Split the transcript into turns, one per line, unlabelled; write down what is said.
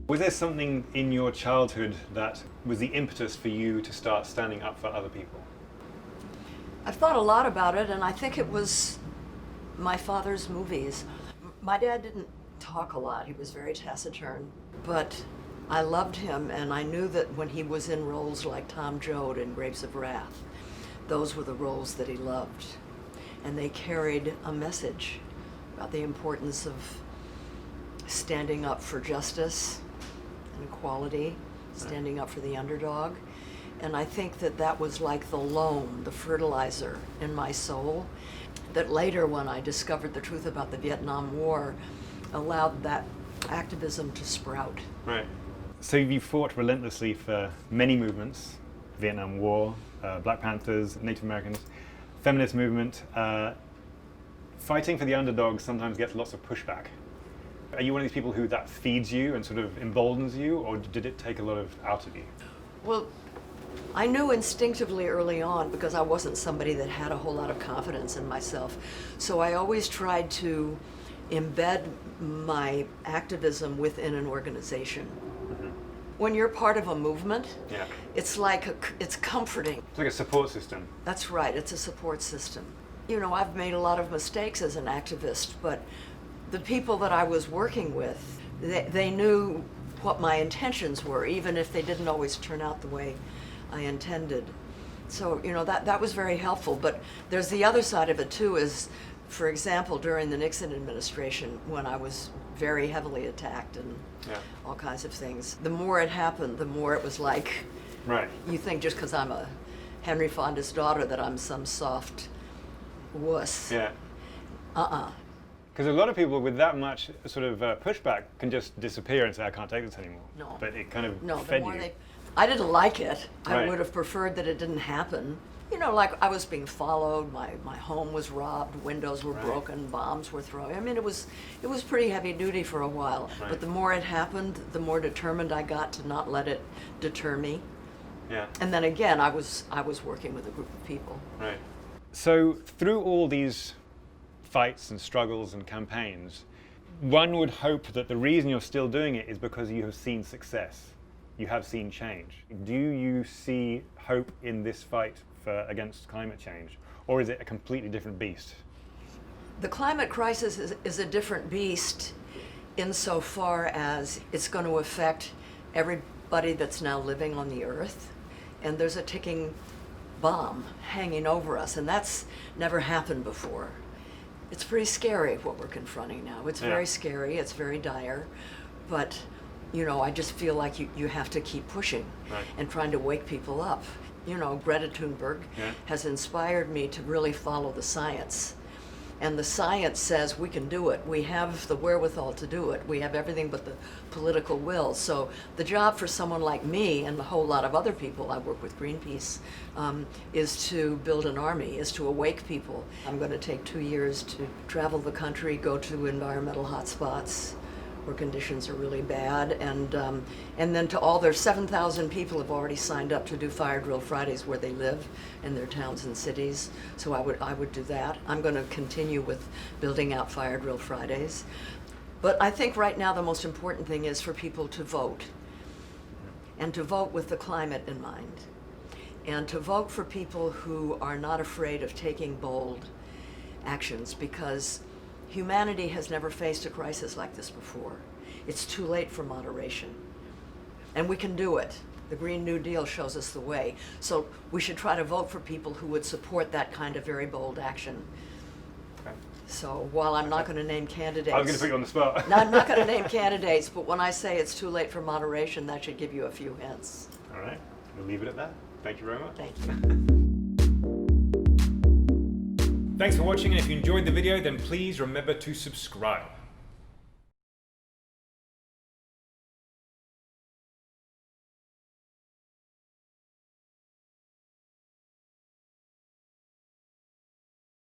Was there something in your childhood that was the impetus for you to start standing up for other people?
I've thought a lot about it, and I think it was my father's movies. My dad didn't talk a lot. He was very taciturn, but I loved him, and I knew that when he was in roles like Tom Joad in Grapes of Wrath, those were the roles that he loved. And they carried a message about the importance of standing up for justice and equality, standing up for the underdog. And I think that that was like the loam, the fertilizer in my soul, that later when I discovered the truth about the Vietnam War, allowed that activism to sprout.
Right. So you fought relentlessly for many movements: Vietnam War, Black Panthers, Native Americans, feminist movement. Fighting for the underdog sometimes gets lots of pushback. Are you one of these people who that feeds you and sort of emboldens you, or did it take a lot out of you?
Well, I knew instinctively early on, because I wasn't somebody that had a whole lot of confidence in myself. So I always tried to embed my activism within an organization.
Mm-hmm.
When you're part of a movement,
Yeah.
it's like it's comforting.
It's like a support system.
That's right, it's a support system. You know, I've made a lot of mistakes as an activist, but the people that I was working with, they knew what my intentions were, even if they didn't always turn out the way I intended. So, you know, that was very helpful. But there's the other side of it too, is, for example, during the Nixon administration, when I was very heavily attacked and all kinds of things, the more it happened, the more it was like,
Right.
you think just because I'm a Henry Fonda's daughter that I'm some soft wuss.
Yeah.
Uh-uh.
Because a lot of people with that much sort of pushback can just disappear and say, I can't take this anymore.
No.
But it kind of
No,
fed
the more
you.
I didn't like it. I
Right.
would have preferred that it didn't happen. You know, like I was being followed, my home was robbed, windows were
Right.
broken, bombs were thrown. I mean, it was pretty heavy duty for a while.
Right.
But the more it happened, the more determined I got to not let it deter me.
Yeah.
And then again, I was working with a group of people.
Right. So through all these fights and struggles and campaigns, one would hope that the reason you're still doing it is because you have seen success. You have seen change. Do you see hope in this fight against climate change, or is it a completely different beast?
The climate crisis is a different beast insofar as it's going to affect everybody that's now living on the earth, and there's a ticking bomb hanging over us, and that's never happened before. It's pretty scary what we're confronting now. It's very scary, it's very dire, but you know, I just feel like you have to keep pushing and trying to wake people up. You know, Greta Thunberg has inspired me to really follow the science. And the science says we can do it. We have the wherewithal to do it. We have everything but the political will. So the job for someone like me and a whole lot of other people, I work with Greenpeace, is to build an army, is to awake people. I'm going to take 2 years to travel the country, go to environmental hotspots where conditions are really bad, and then to all their 7,000 people have already signed up to do Fire Drill Fridays where they live in their towns and cities. So I would do that. I'm going to continue with building out Fire Drill Fridays. But I think right now the most important thing is for people to vote, and to vote with the climate in mind, and to vote for people who are not afraid of taking bold actions, because humanity has never faced a crisis like this before. It's too late for moderation. And we can do it. The Green New Deal shows us the way. So we should try to vote for people who would support that kind of very bold action.
Okay.
So while I'm not going to name candidates...
I was going to put you on the spot.
No, I'm not going to name candidates, but when I say it's too late for moderation, that should give you a few hints.
All right. We'll leave it at that. Thank you very much.
Thank you.
Thanks for watching, and if you enjoyed the video, then please remember to subscribe.